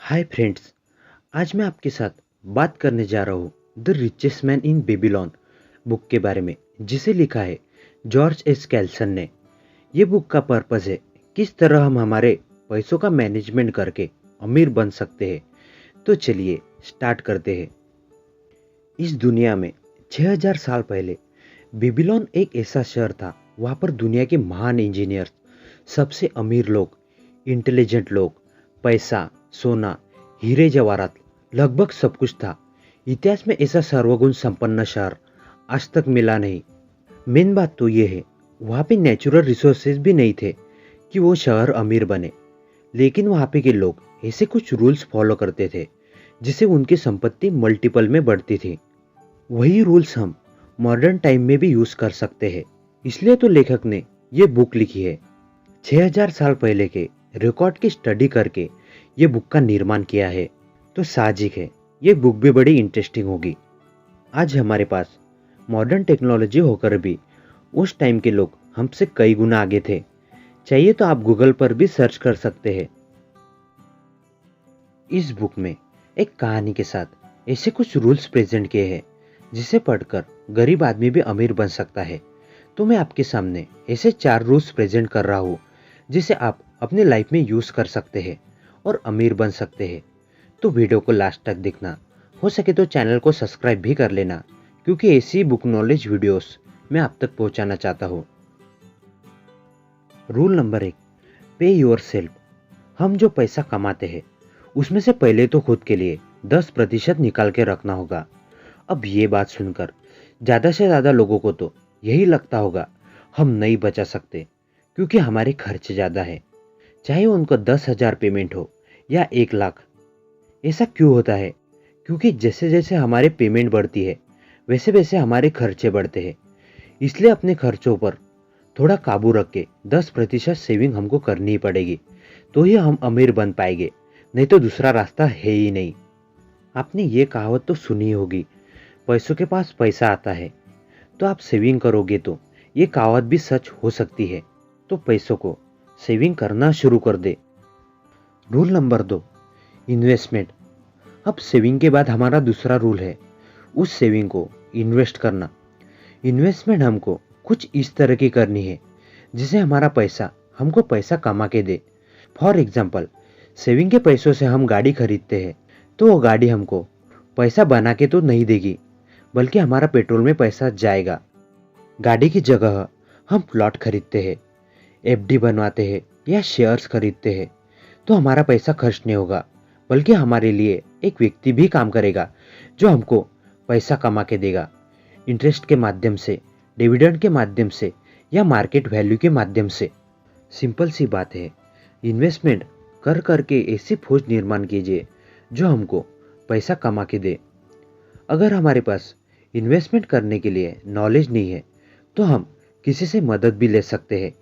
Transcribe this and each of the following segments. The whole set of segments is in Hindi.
Hi friends. आज मैं आपके साथ बात करने जा रहा हूँ the richest man in Babylon book के बारे में, जिसे लिखा है जॉर्ज एस कैल्सन ने। ये बुक का पर्पस है किस तरह हम हमारे पैसों का मैनेजमेंट करके अमीर बन सकते हैं। तो चलिए स्टार्ट करते हैं। इस दुनिया में 6000 साल पहले बेबीलोन एक ऐसा शहर था। वहाँ पर दुनिया के महान इंजीनियर्स, सबसे अमीर लोग, इंटेलिजेंट लोग, पैसा, सोना, हीरे जवाहरात, लगभग सब कुछ था। इतिहास में ऐसा सर्वगुण संपन्न शहर आज तक मिला नहीं। मेन बात तो ये है, वहाँ पे नेचुरल रिसोर्सेज भी नहीं थे कि वो शहर अमीर बने। लेकिन वहाँ पे के लोग ऐसे कुछ रूल्स फॉलो करते थे जिससे उनकी संपत्ति मल्टीपल में बढ़ती थी। वही रूल्स हम मॉडर्न टाइम में भी यूज कर सकते हैं। इसलिए तो लेखक ने ये बुक लिखी है। 6000 साल पहले के रिकॉर्ड की स्टडी करके ये बुक का निर्माण किया है। तो साजिक है ये बुक भी बड़ी इंटरेस्टिंग होगी। आज हमारे पास मॉडर्न टेक्नोलॉजी होकर भी उस टाइम के लोग हमसे कई गुना आगे थे। चाहिए तो आप गूगल पर भी सर्च कर सकते हैं। इस बुक में एक कहानी के साथ ऐसे कुछ रूल्स प्रेजेंट किए हैं जिसे पढ़कर गरीब आदमी भी अमीर बन सकता है। तो मैं आपके सामने ऐसे 4 रूल्स प्रेजेंट कर रहा हूँ जिसे आप अपने लाइफ में यूज कर सकते हैं और अमीर बन सकते हैं। तो वीडियो को लास्ट तक देखना, हो सके तो चैनल को सब्सक्राइब भी कर लेना, क्योंकि ऐसी बुक नॉलेज वीडियोस मैं आप तक पहुंचाना चाहता हूँ। रूल नंबर 1, पे योर सेल्फ। हम जो पैसा कमाते हैं उसमें से पहले तो खुद के लिए 10% निकाल के रखना होगा। अब ये बात सुनकर ज़्यादा से ज़्यादा लोगों को तो यही लगता होगा हम नहीं बचा सकते क्योंकि हमारे खर्चे ज़्यादा है, चाहे उनको 10,000 पेमेंट हो या 1 लाख। ऐसा क्यों होता है? क्योंकि जैसे जैसे हमारे पेमेंट बढ़ती है वैसे वैसे हमारे खर्चे बढ़ते हैं। इसलिए अपने खर्चों पर थोड़ा काबू रख के 10% सेविंग हमको करनी ही पड़ेगी, तो ही हम अमीर बन पाएंगे, नहीं तो दूसरा रास्ता है ही नहीं। आपने ये कहावत तो सुनी होगी, पैसों के पास पैसा आता है। तो आप सेविंग करोगे तो ये कहावत भी सच हो सकती है। तो पैसों को सेविंग करना शुरू कर दे। Rule number 2, investment. अब सेविंग के बाद हमारा दूसरा रूल है उस सेविंग को इन्वेस्ट करना। इन्वेस्टमेंट हमको कुछ इस तरह की करनी है जिससे हमारा पैसा हमको पैसा कमा के दे। फॉर एग्जाम्पल, सेविंग के पैसों से हम गाड़ी खरीदते हैं तो वो गाड़ी हमको पैसा बना के तो नहीं देगी, बल्कि हमारा पेट्रोल में पैसा जाएगा। गाड़ी की जगह हम प्लॉट खरीदते हैं, एफडी बनवाते हैं या शेयर्स खरीदते हैं तो हमारा पैसा खर्च नहीं होगा, बल्कि हमारे लिए एक व्यक्ति भी काम करेगा जो हमको पैसा कमा के देगा। इंटरेस्ट के माध्यम से, डिविडेंड के माध्यम से या मार्केट वैल्यू के माध्यम से। सिंपल सी बात है, इन्वेस्टमेंट कर करके ऐसी फौज निर्माण कीजिए जो हमको पैसा कमा के दे। अगर हमारे पास इन्वेस्टमेंट करने के लिए नॉलेज नहीं है तो हम किसी से मदद भी ले सकते हैं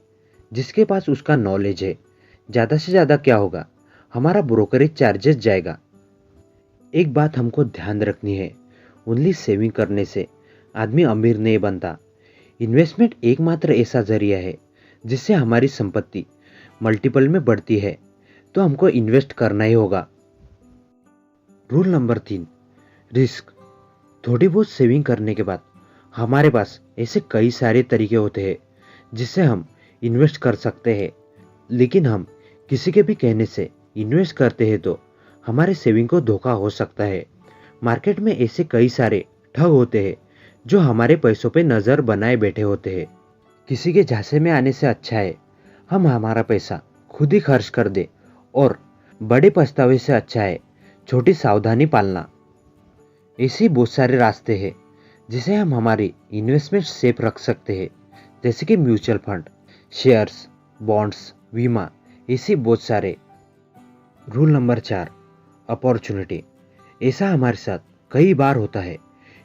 जिसके पास उसका नॉलेज है। ज़्यादा से ज़्यादा क्या होगा, हमारा ब्रोकरेज चार्जेस जाएगा। एक बात हमको ध्यान रखनी है, ओनली सेविंग करने से आदमी अमीर नहीं बनता। इन्वेस्टमेंट एकमात्र ऐसा जरिया है जिससे हमारी संपत्ति मल्टीपल में बढ़ती है, तो हमको इन्वेस्ट करना ही होगा। Rule number 3, risk. थोड़ी बहुत सेविंग करने के बाद हमारे पास ऐसे कई सारे तरीके होते हैं जिससे हम इन्वेस्ट कर सकते हैं। लेकिन हम किसी के भी कहने से इन्वेस्ट करते हैं तो हमारे सेविंग को धोखा हो सकता है। मार्केट में ऐसे कई सारे ठग होते हैं जो हमारे पैसों पे नज़र बनाए बैठे होते हैं। किसी के झांसे में आने से अच्छा है हम हमारा पैसा खुद ही खर्च कर दे, और बड़े पछतावे से अच्छा है छोटी सावधानी पालना। ऐसे बहुत सारे रास्ते हैं जिसे हम हमारी इन्वेस्टमेंट सेफ रख सकते हैं, जैसे कि म्यूचुअल फंड, शेयर्स, बॉन्ड्स, बीमा, ऐसे बहुत सारे। Rule number 4, opportunity. ऐसा हमारे साथ कई बार होता है,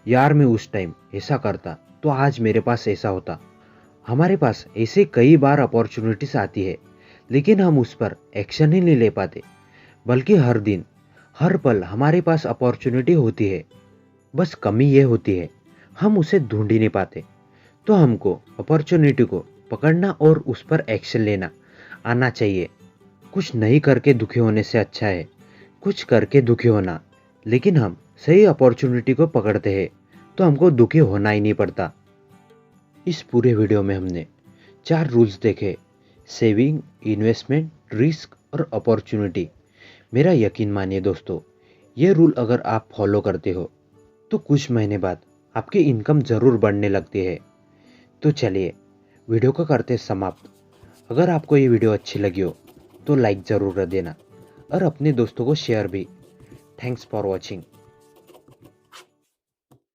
यार मैं उस टाइम ऐसा करता तो आज मेरे पास ऐसा होता। हमारे पास ऐसे कई बार अपॉर्चुनिटीज आती है लेकिन हम उस पर एक्शन ही नहीं ले पाते, बल्कि हर दिन हर पल हमारे पास अपॉर्चुनिटी होती है। बस कमी ये होती है हम उसे ढूंढ ही नहीं पाते। तो हमको अपॉर्चुनिटी को पकड़ना और उस पर एक्शन लेना आना चाहिए। कुछ नहीं करके दुखी होने से अच्छा है कुछ करके दुखी होना, लेकिन हम सही अपॉर्चुनिटी को पकड़ते हैं तो हमको दुखी होना ही नहीं पड़ता। इस पूरे वीडियो में हमने 4 रूल्स देखे, सेविंग, इन्वेस्टमेंट, रिस्क और अपॉर्चुनिटी। मेरा यकीन मानिए दोस्तों, ये रूल अगर आप फॉलो करते हो तो कुछ महीने बाद आपकी इनकम ज़रूर बढ़ने लगती है। तो चलिए वीडियो को करते समाप्त। अगर आपको ये वीडियो अच्छी लगी हो तो लाइक ज़रूर कर देना और अपने दोस्तों को शेयर भी। Thanks for watching.